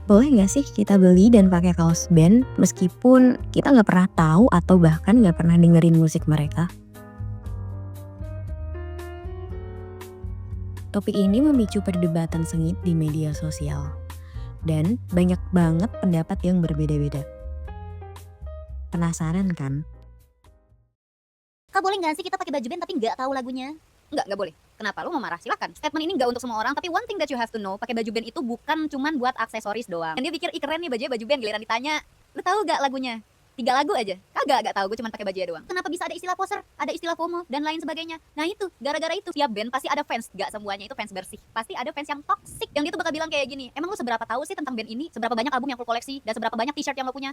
Boleh nggak sih kita beli dan pakai kaos band meskipun kita nggak pernah tahu atau bahkan nggak pernah dengerin musik mereka? Topik ini memicu perdebatan sengit di media sosial dan banyak banget pendapat yang berbeda-beda. Penasaran kan? Kak, boleh nggak sih kita pakai baju band tapi nggak tahu lagunya? Nggak boleh. Kenapa? Lu mau marah? Silakan. Statement ini nggak untuk semua orang, tapi one thing that you have to know, pakai baju band itu bukan cuman buat aksesoris doang. Dan dia pikir, ih keren nih bajunya baju band, giliran ditanya, lu tahu nggak lagunya? 3 lagu aja. Nggak tahu, gue cuma pakai bajunya doang. Kenapa bisa ada istilah poser, ada istilah FOMO, dan lain sebagainya? Nah itu, gara-gara itu Tiap band pasti ada fans, nggak semuanya itu fans bersih. Pasti ada fans yang toxic, yang dia tuh bakal bilang kayak gini, emang lu seberapa tahu sih tentang band ini? Seberapa banyak album yang lu koleksi? Dan seberapa banyak t-shirt yang lu punya?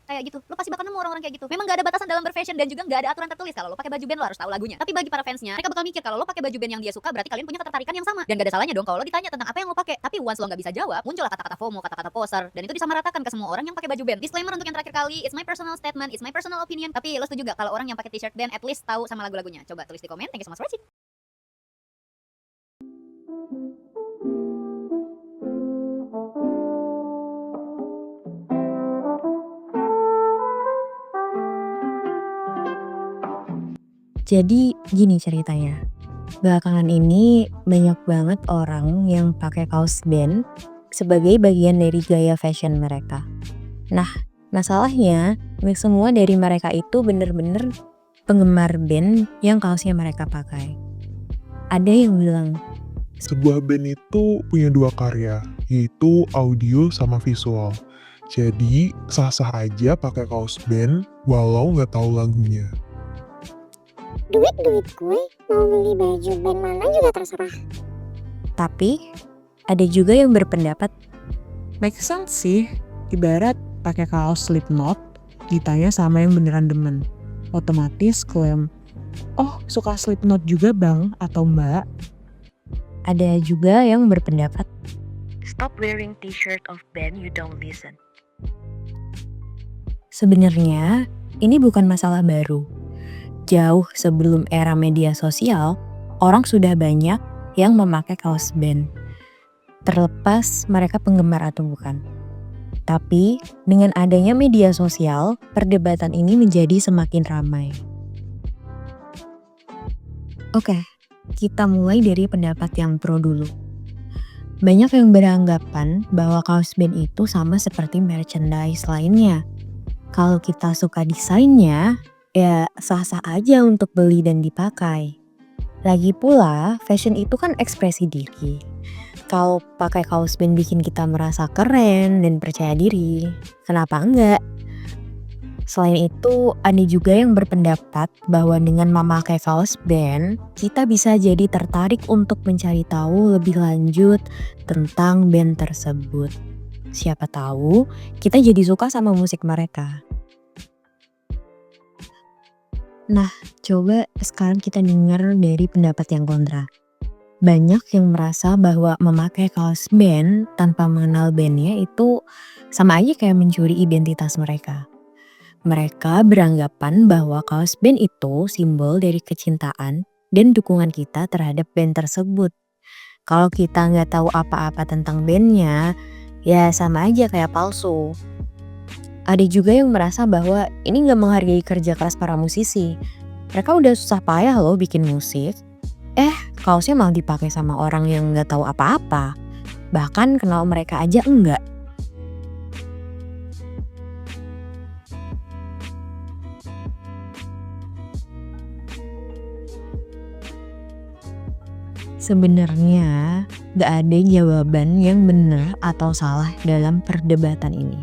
Kayak gitu, lu pasti bakal nemu orang-orang kayak gitu. Memang gak ada batasan dalam berfashion dan juga gak ada aturan tertulis kalau lo pakai baju band lo harus tahu lagunya. Tapi bagi para fansnya, mereka bakal mikir kalau lo pakai baju band yang dia suka berarti kalian punya ketertarikan yang sama. Dan gak ada salahnya dong kalau lo ditanya tentang apa yang lo pakai. Tapi once lo gak bisa jawab, muncullah kata-kata FOMO, kata-kata poser, dan itu disamaratakan ke semua orang yang pakai baju band. Disclaimer untuk yang terakhir kali, it's my personal statement, it's my personal opinion. Tapi lo setuju gak kalau orang yang pakai t-shirt band at least tahu sama lagu-lagunya? Coba tulis di komen. Thank you so much for watching. Jadi gini ceritanya. Belakangan ini banyak banget orang yang pakai kaos band sebagai bagian dari gaya fashion mereka. Nah, masalahnya nggak semua dari mereka itu bener-bener penggemar band yang kaosnya mereka pakai. Ada yang bilang, Sebuah band itu punya 2 karya, yaitu audio sama visual. Jadi, sah-sah aja pakai kaos band walau nggak tahu lagunya. Duit gue, mau beli baju band mana juga terserah. tapi ada juga yang berpendapat Make sense sih, ibarat pakai kaos Slipknot, ditanya sama yang beneran demen. Otomatis klaim, oh suka Slipknot juga bang atau mbak. ada juga yang berpendapat Stop wearing t-shirt of band you don't listen. sebenarnya ini bukan masalah baru. Jauh sebelum era media sosial, orang sudah banyak yang memakai kaos band. Terlepas mereka penggemar atau bukan. Tapi dengan adanya media sosial, perdebatan ini menjadi semakin ramai. Oke, kita mulai dari pendapat yang pro dulu. Banyak yang beranggapan bahwa kaos band itu sama seperti merchandise lainnya. Kalau kita suka desainnya, ya sah-sah aja untuk beli dan dipakai. Lagi pula, fashion itu kan ekspresi diri. Kalau pakai kaos band bikin kita merasa keren dan percaya diri, kenapa enggak? Selain itu, ada juga yang berpendapat bahwa dengan memakai kaos band, kita bisa jadi tertarik untuk mencari tahu lebih lanjut tentang band tersebut. Siapa tahu kita jadi suka sama musik mereka. Nah, coba sekarang kita dengar dari pendapat yang kontra. Banyak yang merasa bahwa memakai kaos band tanpa mengenal bandnya itu sama aja kayak mencuri identitas mereka. Mereka beranggapan bahwa kaos band itu simbol dari kecintaan dan dukungan kita terhadap band tersebut. Kalau kita nggak tahu apa-apa tentang bandnya, ya sama aja kayak palsu. Ada juga yang merasa bahwa ini gak menghargai kerja keras para musisi. Mereka udah susah payah loh bikin musik. Kaosnya malah dipakai sama orang yang gak tahu apa-apa. Bahkan kenal mereka aja enggak. Sebenarnya gak ada jawaban yang benar atau salah dalam perdebatan ini.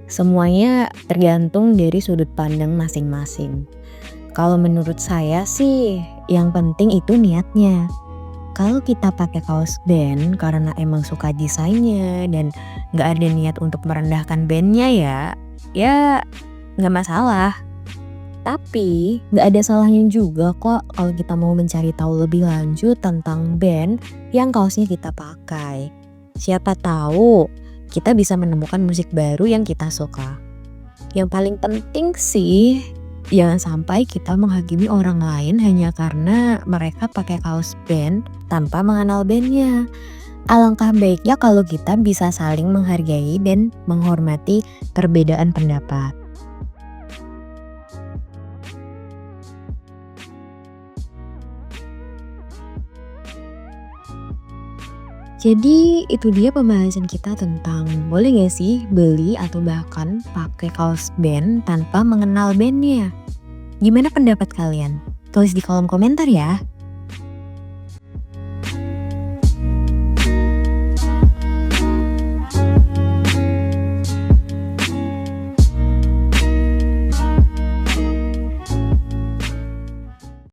Semuanya tergantung dari sudut pandang masing-masing. Kalau menurut saya sih, yang penting itu niatnya. Kalau kita pakai kaos band karena emang suka desainnya dan gak ada niat untuk merendahkan bandnya ya gak masalah. Tapi gak ada salahnya juga kok kalau kita mau mencari tahu lebih lanjut tentang band yang kaosnya kita pakai. Siapa tahu kita bisa menemukan musik baru yang kita suka. Yang paling penting sih, jangan sampai kita menghakimi orang lain hanya karena mereka pakai kaos band tanpa mengenal bandnya. Alangkah baiknya kalau kita bisa saling menghargai dan menghormati perbedaan pendapat. Jadi itu dia pembahasan kita tentang boleh gak sih beli atau bahkan pakai kaos band tanpa mengenal bandnya. Gimana pendapat kalian? Tulis di kolom komentar ya.